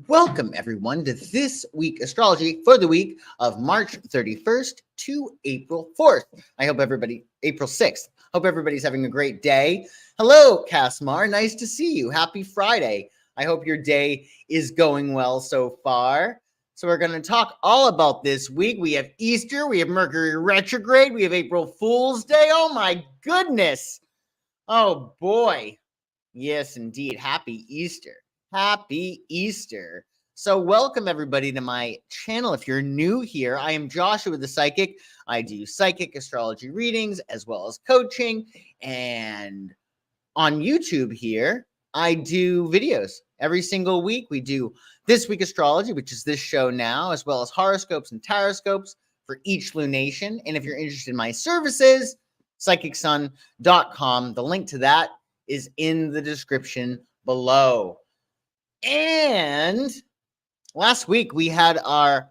Welcome, everyone, to this week astrology for the week of March 31st to April 4th. April 6th. Hope everybody's having a great day. Hello, Casmar. Nice to see you. Happy Friday. I hope your day is going well so far. So, we're going to talk all about this week. We have Easter, we have Mercury Retrograde, we have April Fool's Day. Oh, my goodness. Oh, boy. Yes, indeed. Happy Easter. Happy Easter. So, welcome everybody to my channel. If you're new here, I am Joshua the Psychic. I do psychic astrology readings as well as coaching. And on YouTube here, I do videos every single week. We do This Week Astrology, which is this show now, as well as horoscopes and taroscopes for each lunation. And if you're interested in my services, psychicsun.com. The link to that is in the description below. And last week we had our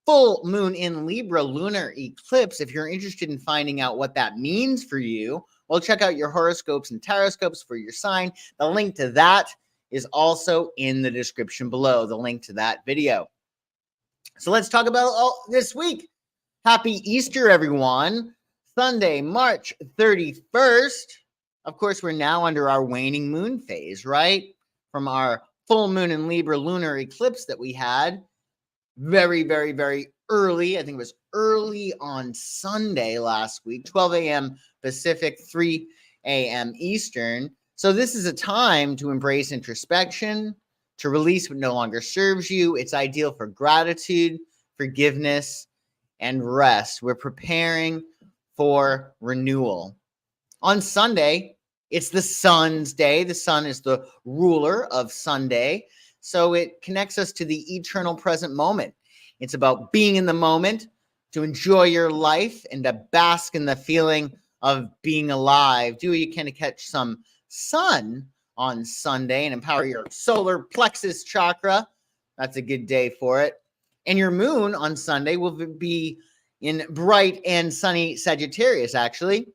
full moon in Libra lunar eclipse. If you're interested in finding out what that means for you, well, check out your horoscopes and taroscopes for your sign. The link to that is also in the description below, the link to that video. So let's talk about this week. Happy Easter, everyone. Sunday, March 31st. Of course, we're now under our waning moon phase, right? From our full moon in Libra lunar eclipse that we had very, very, very early. I think it was early on Sunday last week, 12 a.m. Pacific, 3 a.m. Eastern. So this is a time to embrace introspection, to release what no longer serves you. It's ideal for gratitude, forgiveness, and rest. We're preparing for renewal. On Sunday, it's the sun's day. The sun is the ruler of Sunday. So it connects us to the eternal present moment. It's about being in the moment, to enjoy your life, and to bask in the feeling of being alive. Do what you can to catch some sun on Sunday and empower your solar plexus chakra. That's a good day for it. And your moon on Sunday will be in bright and sunny Sagittarius, actually.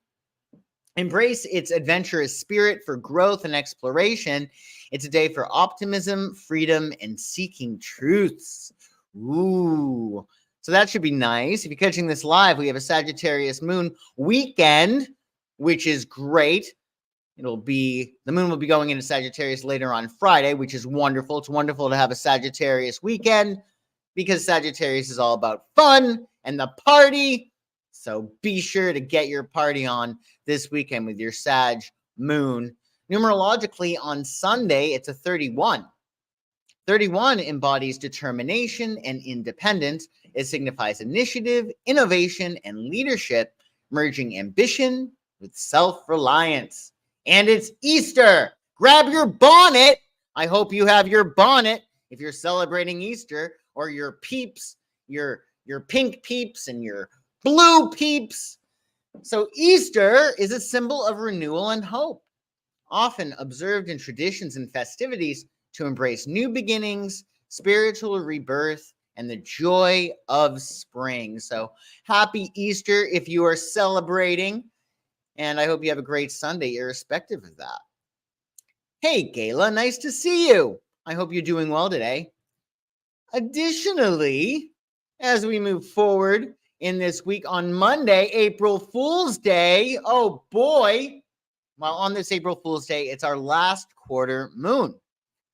Embrace its adventurous spirit for growth and exploration. It's a day for optimism, freedom, and seeking truths. Ooh. So that should be nice. If you're catching this live, we have a Sagittarius moon weekend, which is great. The moon will be going into Sagittarius later on Friday, which is wonderful. It's wonderful to have a Sagittarius weekend because Sagittarius is all about fun and the party. So be sure to get your party on this weekend with your Sag moon. Numerologically, on Sunday, it's a 31. 31 embodies determination and independence. It signifies initiative, innovation, and leadership, merging ambition with self-reliance. And it's Easter. Grab your bonnet. I hope you have your bonnet if you're celebrating Easter, or your peeps, your pink peeps and your blue peeps. So Easter is a symbol of renewal and hope, often observed in traditions and festivities to embrace new beginnings, spiritual rebirth, and the joy of spring. So happy Easter if you are celebrating, and I hope you have a great Sunday irrespective of that. Hey, Gayla, nice to see you. I hope you're doing well today. Additionally, as we move forward in this week, on Monday, April Fool's Day, oh boy, well, on this April Fool's Day, it's our last quarter moon.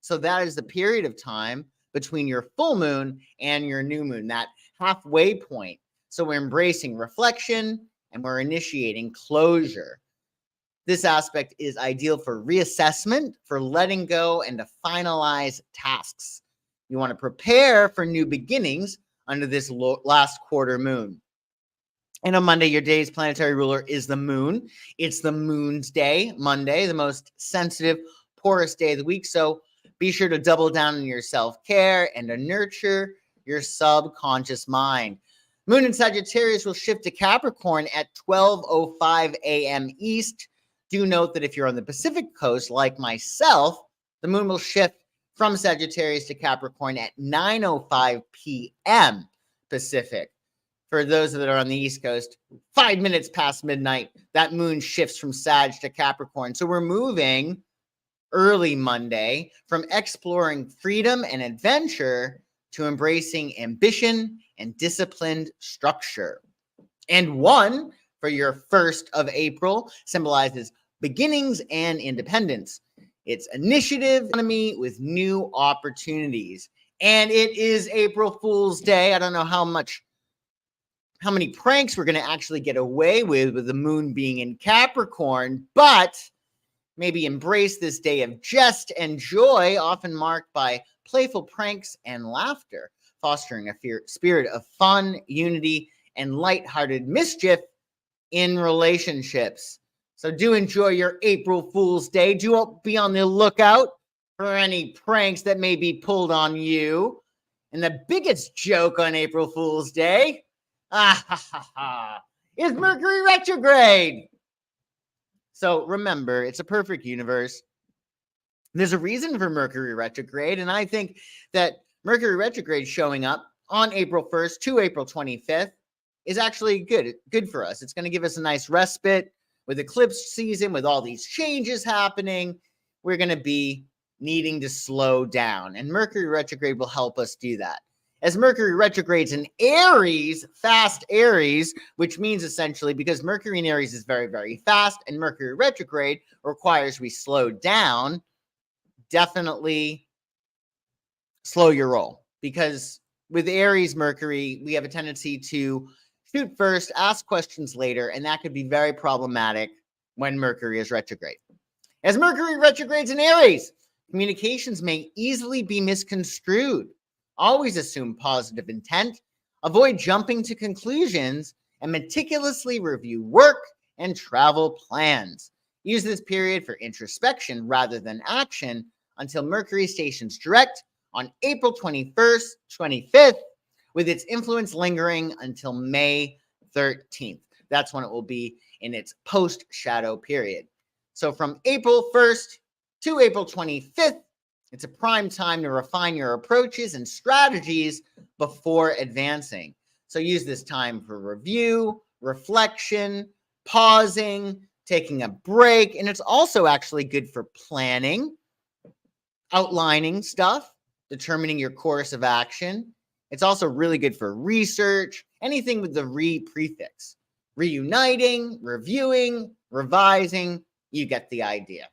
So that is the period of time between your full moon and your new moon, that halfway point. So we're embracing reflection and we're initiating closure. This aspect is ideal for reassessment, for letting go, and to finalize tasks. You want to prepare for new beginnings under this last quarter moon. And on Monday, your day's planetary ruler is the moon. It's the moon's day, Monday, the most sensitive, poorest day of the week. So be sure to double down on your self-care and to nurture your subconscious mind. Moon in Sagittarius will shift to Capricorn at 12:05 a.m. East. Do note that if you're on the Pacific coast, like myself, the moon will shift from Sagittarius to Capricorn at 9:05 p.m. Pacific. For those that are on the East Coast, 5 minutes past midnight, that moon shifts from Sag to Capricorn. So we're moving early Monday, from exploring freedom and adventure to embracing ambition and disciplined structure. And 1 for your 1st of April symbolizes beginnings and independence. It's initiative, economy with new opportunities. And it is April Fool's Day. I don't know how many pranks we're going to actually get away with the moon being in Capricorn, but maybe embrace this day of jest and joy, often marked by playful pranks and laughter, fostering a spirit of fun, unity, and lighthearted mischief in relationships. So do enjoy your April Fool's Day. Do be on the lookout for any pranks that may be pulled on you. And the biggest joke on April Fool's Day is Mercury retrograde. So remember, it's a perfect universe. There's a reason for Mercury retrograde, and I think that Mercury retrograde showing up on April 1st to April 25th is actually good for us. It's going to give us a nice respite with eclipse season, with all these changes happening. We're going to be needing to slow down, and Mercury retrograde will help us do that. As Mercury retrogrades in Aries, fast Aries, which means essentially because Mercury in Aries is very, very fast, and Mercury retrograde requires we slow down, definitely slow your roll. Because with Aries Mercury, we have a tendency to shoot first, ask questions later, and that could be very problematic when Mercury is retrograde. As Mercury retrogrades in Aries, communications may easily be misconstrued. Always assume positive intent, avoid jumping to conclusions, and meticulously review work and travel plans. Use this period for introspection rather than action until Mercury stations direct on April 21st, 25th, with its influence lingering until May 13th. That's when it will be in its post-shadow period. So from April 1st to April 25th, it's a prime time to refine your approaches and strategies before advancing. So use this time for review, reflection, pausing, taking a break, and it's also actually good for planning, outlining stuff, determining your course of action. It's also really good for research, anything with the re prefix. Reuniting, reviewing, revising, you get the idea.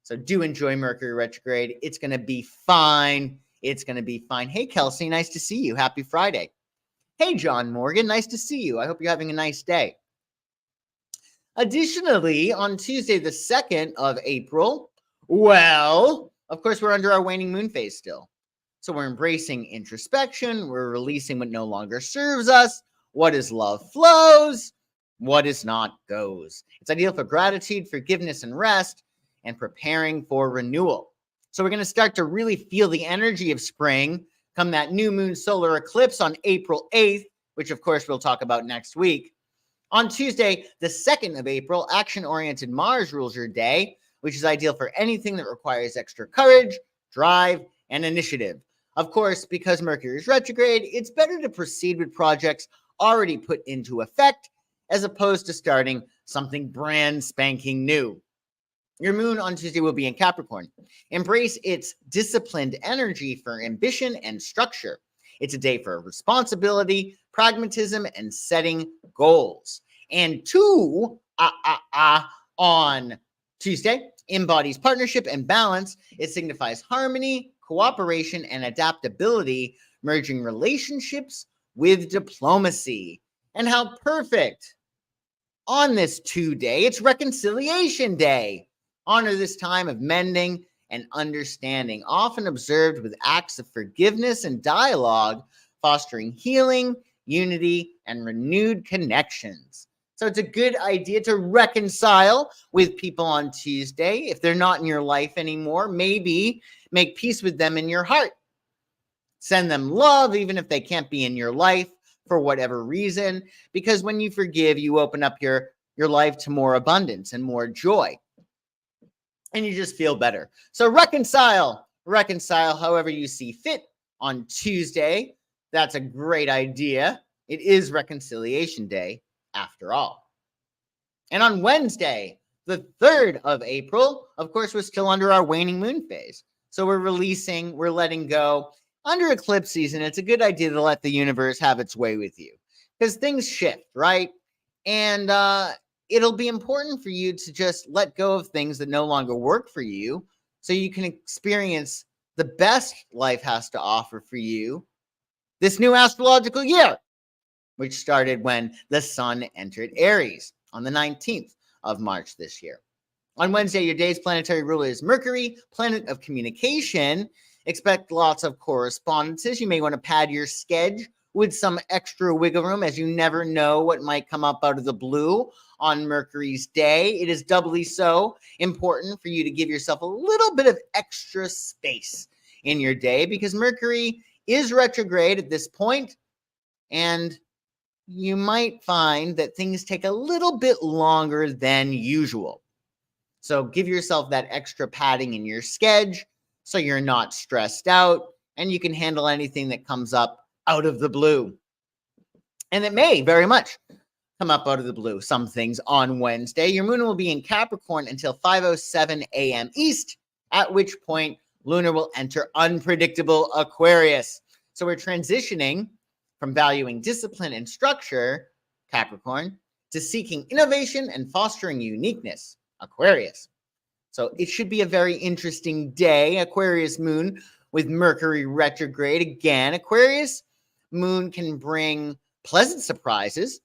So do enjoy Mercury retrograde. It's going to be fine. It's going to be fine. Hey, Kelsey, nice to see you. Happy Friday. Hey, John Morgan, nice to see you. I hope you're having a nice day. Additionally, on Tuesday, the 2nd of April, well, of course, we're under our waning moon phase still. So we're embracing introspection. We're releasing what no longer serves us. What is love flows. What is not goes. It's ideal for gratitude, forgiveness, and rest, and preparing for renewal. So we're going to start to really feel the energy of spring come that new moon solar eclipse on April 8th, which of course we'll talk about next week. On Tuesday, the 2nd of April, action-oriented Mars rules your day, which is ideal for anything that requires extra courage, drive, and initiative. Of course, because Mercury is retrograde, it's better to proceed with projects already put into effect as opposed to starting something brand spanking new. Your moon on Tuesday will be in Capricorn. Embrace its disciplined energy for ambition and structure. It's a day for responsibility, pragmatism, and setting goals. And 2 on Tuesday embodies partnership and balance. It signifies harmony, cooperation, and adaptability, merging relationships with diplomacy. And how perfect! On this 2 day, it's Reconciliation Day. Honor this time of mending and understanding, often observed with acts of forgiveness and dialogue, fostering healing, unity, and renewed connections. So it's a good idea to reconcile with people on Tuesday. If they're not in your life anymore, maybe make peace with them in your heart. Send them love, even if they can't be in your life for whatever reason, because when you forgive, you open up your life to more abundance and more joy. And you just feel better. So reconcile however you see fit on Tuesday. That's a great idea. It is Reconciliation Day after all. And on Wednesday, the 3rd of April, of course, we're still under our waning moon phase. So we're letting go. Under eclipse season, it's a good idea to let the universe have its way with you because things shift, right? And it'll be important for you to just let go of things that no longer work for you so you can experience the best life has to offer for you this new astrological year, which started when the sun entered Aries on the 19th of March this year. On Wednesday, your day's planetary ruler is Mercury, planet of communication. Expect lots of correspondences. You may want to pad your schedule with some extra wiggle room, as you never know what might come up out of the blue on Mercury's day. It is doubly so important for you to give yourself a little bit of extra space in your day because Mercury is retrograde at this point, and you might find that things take a little bit longer than usual. So give yourself that extra padding in your schedule so you're not stressed out and you can handle anything that comes up out of the blue. And it may very much come up out of the blue. Some things on Wednesday. Your moon will be in Capricorn until 5:07 a.m. East, at which point lunar will enter unpredictable Aquarius. So we're transitioning from valuing discipline and structure, Capricorn, to seeking innovation and fostering uniqueness, Aquarius. So it should be a very interesting day. Aquarius moon with Mercury retrograde. Again, Aquarius moon can bring pleasant surprises,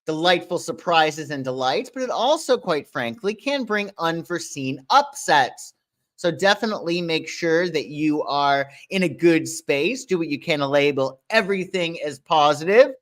delightful surprises and delights, but it also, quite frankly, can bring unforeseen upsets. So definitely make sure that you are in a good space. Do what you can to label everything as positive,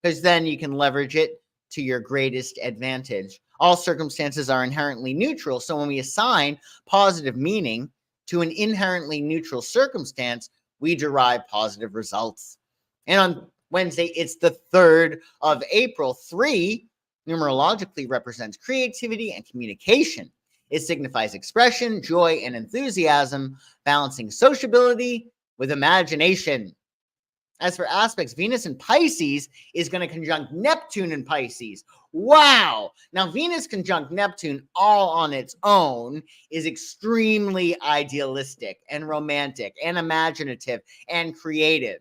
because then you can leverage it to your greatest advantage. All circumstances are inherently neutral. So when we assign positive meaning to an inherently neutral circumstance, we derive positive results. And on Wednesday, it's the 3rd of April. 3 numerologically represents creativity and communication. It signifies expression, joy, and enthusiasm, balancing sociability with imagination. As for aspects, Venus in Pisces is going to conjunct Neptune in Pisces. Wow! Now, Venus conjunct Neptune all on its own is extremely idealistic and romantic and imaginative and creative.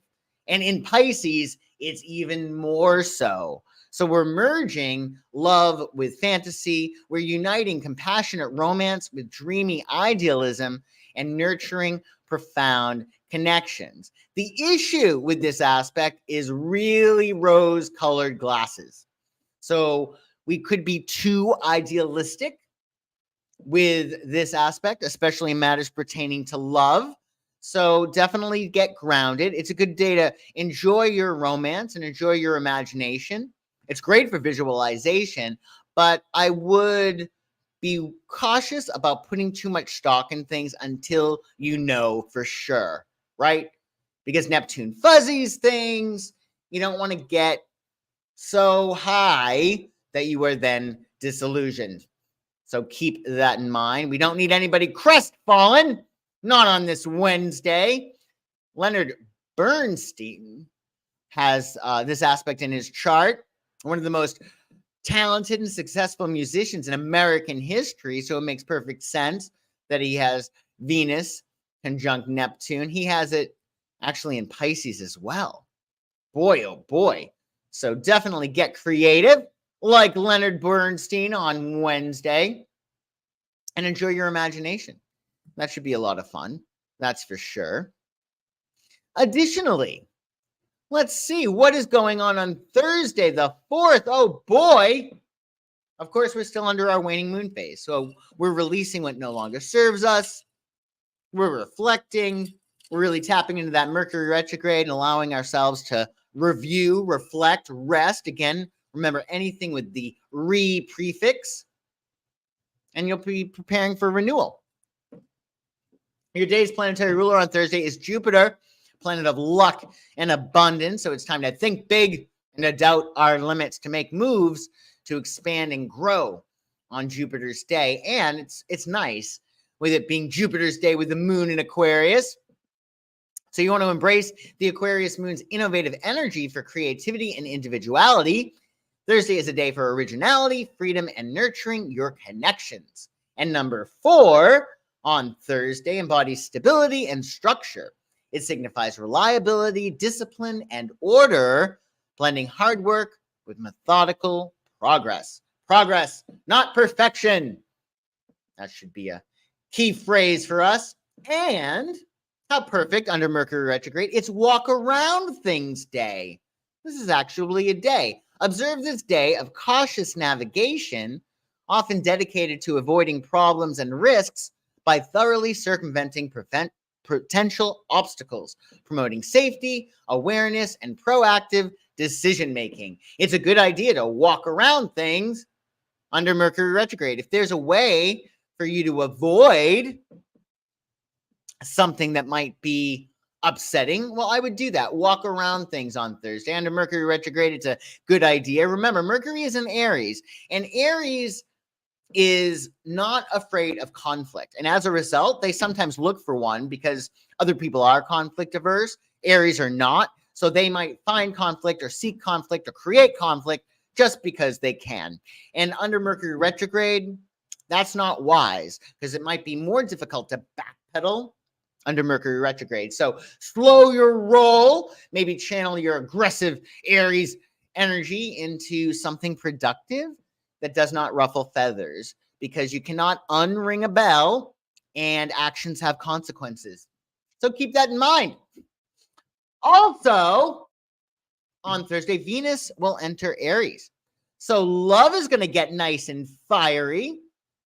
And in Pisces, it's even more so. So we're merging love with fantasy. We're uniting compassionate romance with dreamy idealism and nurturing profound connections. The issue with this aspect is really rose-colored glasses. So we could be too idealistic with this aspect, especially in matters pertaining to love. So definitely get grounded. It's a good day to enjoy your romance and enjoy your imagination. It's great for visualization, but I would be cautious about putting too much stock in things until you know for sure, right? Because Neptune fuzzies things. You don't want to get so high that you are then disillusioned. So keep that in mind. We don't need anybody crestfallen, not on this Wednesday. Leonard Bernstein has this aspect in his chart. One of the most talented and successful musicians in American history. So it makes perfect sense that he has Venus conjunct Neptune. He has it actually in Pisces as well. Boy, oh boy. So definitely get creative like Leonard Bernstein on Wednesday and enjoy your imagination. That should be a lot of fun. That's for sure. Additionally, let's see what is going on Thursday, the 4th. Oh boy. Of course, we're still under our waning moon phase. So we're releasing what no longer serves us. We're reflecting. We're really tapping into that Mercury retrograde and allowing ourselves to review, reflect, rest. Again, remember anything with the re prefix. And you'll be preparing for renewal. Your day's planetary ruler on Thursday is Jupiter, planet of luck and abundance. So it's time to think big and to doubt our limits, to make moves, to expand and grow on Jupiter's day. And it's nice with it being Jupiter's day with the moon in Aquarius. So you want to embrace the Aquarius moon's innovative energy for creativity and individuality. Thursday is a day for originality, freedom, and nurturing your connections. And number 4 on Thursday embodies stability and structure. It signifies reliability, discipline, and order, blending hard work with methodical progress. Progress, not perfection. That should be a key phrase for us. And how perfect under Mercury retrograde. It's walk around things day. This is actually a day. Observe this day of cautious navigation, often dedicated to avoiding problems and risks by thoroughly circumventing potential obstacles, promoting safety, awareness, and proactive decision making. It's a good idea to walk around things under Mercury retrograde. If there's a way for you to avoid something that might be upsetting, well, I would do that. Walk around things on Thursday. Under Mercury retrograde, it's a good idea. Remember, Mercury is in Aries, and Aries is not afraid of conflict. And as a result, they sometimes look for one because other people are conflict averse. Aries are not. So they might find conflict or seek conflict or create conflict just because they can. And under Mercury retrograde, that's not wise because it might be more difficult to backpedal under Mercury retrograde. So slow your roll, maybe channel your aggressive Aries energy into something productive that does not ruffle feathers, because you cannot unring a bell and actions have consequences. So keep that in mind. Also, on Thursday, Venus will enter Aries. So love is going to get nice and fiery.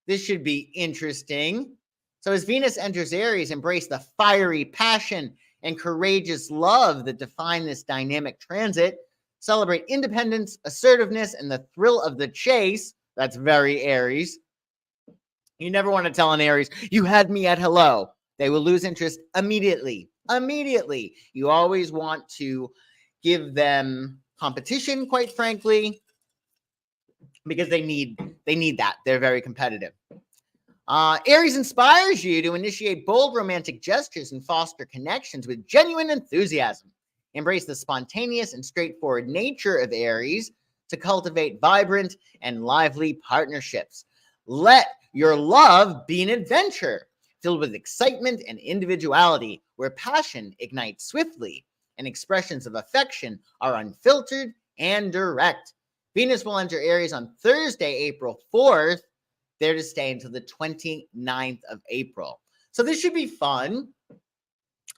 This should be interesting. So as Venus enters Aries, embrace the fiery passion and courageous love that define this dynamic transit. Celebrate independence, assertiveness, and the thrill of the chase. That's very Aries. You never want to tell an Aries, you had me at hello. They will lose interest immediately. Immediately. You always want to give them competition, quite frankly, because they need that. They're very competitive. Aries inspires you to initiate bold romantic gestures and foster connections with genuine enthusiasm. Embrace the spontaneous and straightforward nature of Aries to cultivate vibrant and lively partnerships. Let your love be an adventure filled with excitement and individuality, where passion ignites swiftly and expressions of affection are unfiltered and direct. Venus will enter Aries on Thursday, April 4th, there to stay until the 29th of April. So this should be fun.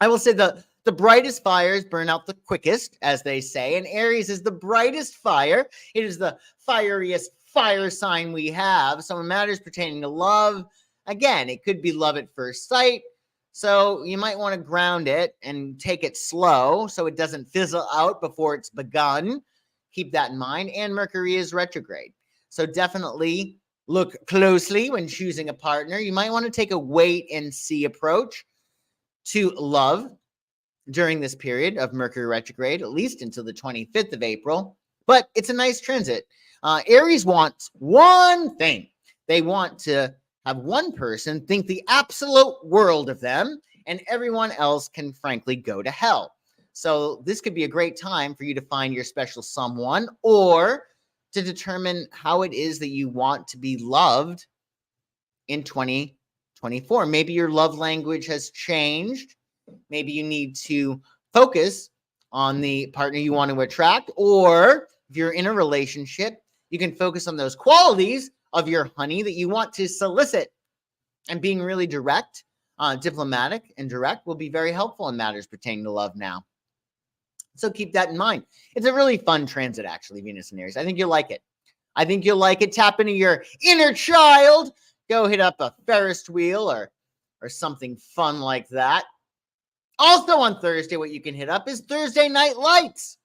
I will say the brightest fires burn out the quickest, as they say, and Aries is the brightest fire. It is the fieriest fire sign we have. So in matters pertaining to love, again, it could be love at first sight. So you might want to ground it and take it slow so it doesn't fizzle out before it's begun. Keep that in mind. And Mercury is retrograde. So definitely look closely when choosing a partner. You might want to take a wait and see approach to love during this period of Mercury retrograde, at least until the 25th of April. But it's a nice transit. Aries wants one thing. They want to have one person think the absolute world of them, and everyone else can frankly go to hell. So this could be a great time for you to find your special someone, or to determine how it is that you want to be loved in 2024. Maybe your love language has changed. Maybe you need to focus on the partner you want to attract, or if you're in a relationship, you can focus on those qualities of your honey that you want to solicit. And being really direct, diplomatic, and direct will be very helpful in matters pertaining to love now. So keep that in mind. It's a really fun transit, actually, Venus and Aries. I think you'll like it. I think you'll like it. Tap into your inner child. Go hit up a Ferris wheel or something fun like that. Also on Thursday, what you can hit up is Thursday Night Lights.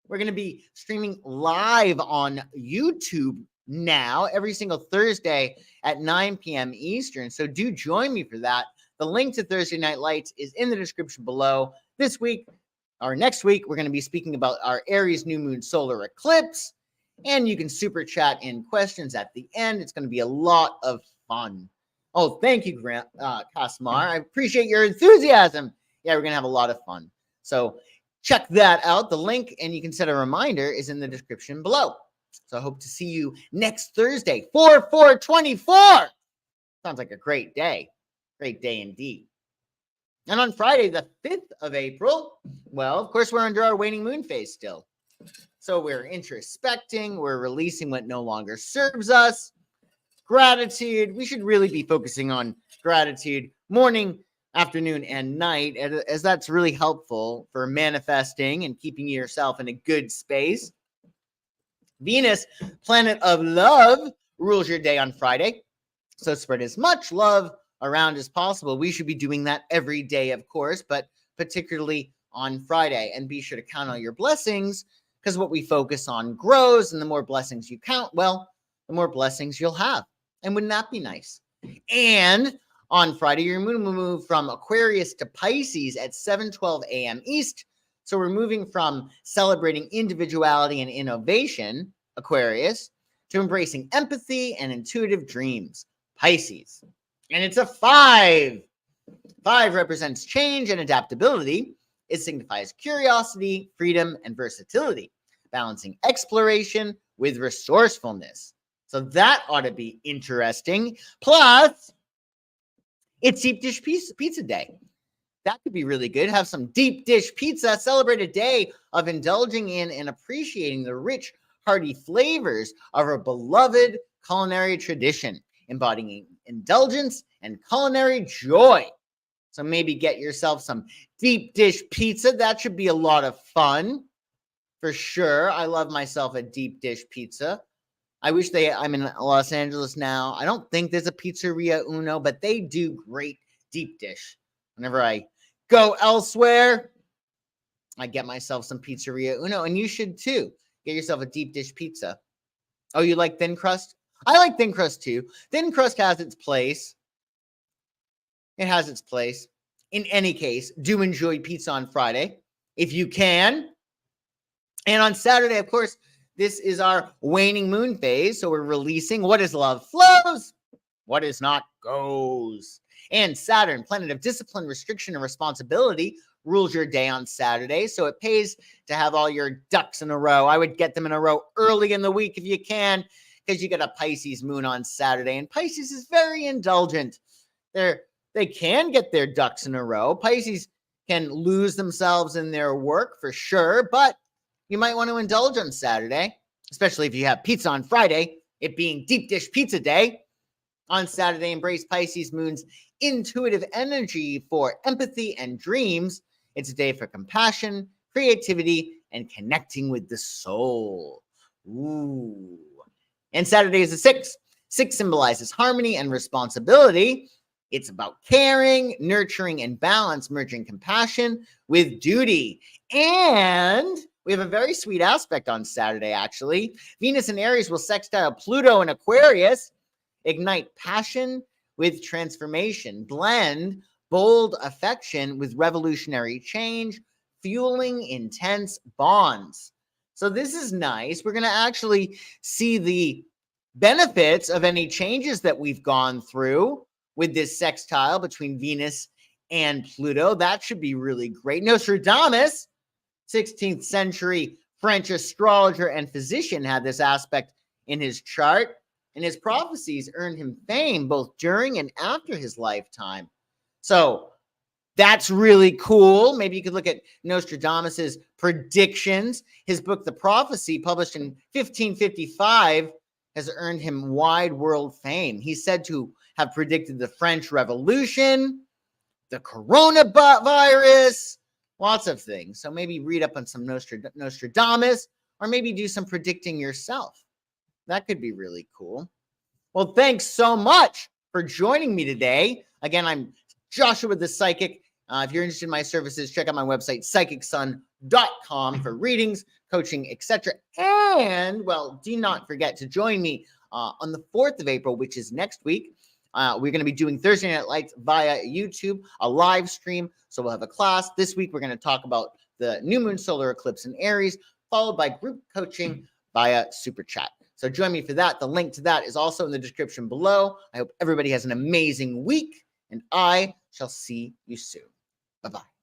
We're going to be streaming live on YouTube now every single Thursday at 9 p.m. Eastern. So do join me for that. The link to Thursday Night Lights is in the description below. This week, or next week, we're going to be speaking about our Aries new moon solar eclipse. And you can super chat in questions at the end. It's going to be a lot of fun. Oh, thank you, Kasmar. I appreciate your enthusiasm. Yeah, we're going to have a lot of fun. So check that out. The link, and you can set a reminder, is in the description below. So I hope to see you next Thursday, 4/4/24. Sounds like a great day. Great day indeed. And on Friday, the 5th of April, well, of course, we're under our waning moon phase still. So we're introspecting, we're releasing what no longer serves us. Gratitude, we should really be focusing on gratitude morning, afternoon, and night, as that's really helpful for manifesting and keeping yourself in a good space. Venus, planet of love, rules your day on Friday. So spread as much love around as possible. We should be doing that every day, of course, but particularly on Friday. And be sure to count all your blessings, because what we focus on grows, and the more blessings you count, well, the more blessings you'll have. And wouldn't that be nice? And on Friday, your moon will move from Aquarius to Pisces at 7:12 a.m. East. So we're moving from celebrating individuality and innovation, Aquarius, to embracing empathy and intuitive dreams, Pisces. And it's a 5. 5 represents change and adaptability. It signifies curiosity, freedom, and versatility, balancing exploration with resourcefulness. So that ought to be interesting. Plus, it's deep dish pizza day. That could be really good. Have some deep dish pizza. Celebrate a day of indulging in and appreciating the rich, hearty flavors of our beloved culinary tradition, embodying indulgence and culinary joy. So maybe get yourself some deep dish pizza. That should be a lot of fun for sure. I love myself a deep dish pizza. I wish I'm in Los Angeles now. I don't think there's a Pizzeria Uno, but they do great deep dish. Whenever I go elsewhere, I get myself some Pizzeria Uno, and you should too. Get yourself a deep dish pizza. Oh, you like thin crust? I like thin crust too. Thin crust has its place. It has its place. In any case, do enjoy pizza on Friday if you can. And on Saturday, of course, this is our waning moon phase. So we're releasing what is love flows, what is not goes. And Saturn, planet of discipline, restriction, and responsibility, rules your day on Saturday. So it pays to have all your ducks in a row. I would get them in a row early in the week if you can, because you got a Pisces moon on Saturday. And Pisces is very indulgent. They can get their ducks in a row. Pisces can lose themselves in their work for sure, but you might want to indulge on Saturday, especially if you have pizza on Friday, it being deep dish pizza day. On Saturday, embrace Pisces moon's intuitive energy for empathy and dreams. It's a day for compassion, creativity, and connecting with the soul. Ooh. And Saturday is the 6th. 6 symbolizes harmony and responsibility. It's about caring, nurturing, and balance, merging compassion with duty. And we have a very sweet aspect on Saturday, actually. Venus in Aries will sextile Pluto in Aquarius, ignite passion with transformation, blend bold affection with revolutionary change, fueling intense bonds. So this is nice. We're going to actually see the benefits of any changes that we've gone through with this sextile between Venus and Pluto. That should be really great. Nostradamus, 16th century French astrologer and physician, had this aspect in his chart, and his prophecies earned him fame both during and after his lifetime. So that's really cool. Maybe you could look at Nostradamus's predictions. His book, The Prophecy, published in 1555, has earned him wide world fame. He's said to have predicted the French Revolution, the coronavirus, lots of things. So maybe read up on some Nostradamus, or maybe do some predicting yourself. That could be really cool. Well, thanks so much for joining me today. Again, I'm Joshua the Psychic. If you're interested in my services, check out my website, psychicsun.com, for readings, coaching, etc. And, well, do not forget to join me on the 4th of April, which is next week. We're going to be doing Thursday Night Lights via YouTube, a live stream. So we'll have a class. This week, we're going to talk about the new moon solar eclipse in Aries, followed by group coaching via Super Chat. So join me for that. The link to that is also in the description below. I hope everybody has an amazing week, and I shall see you soon. Bye-bye.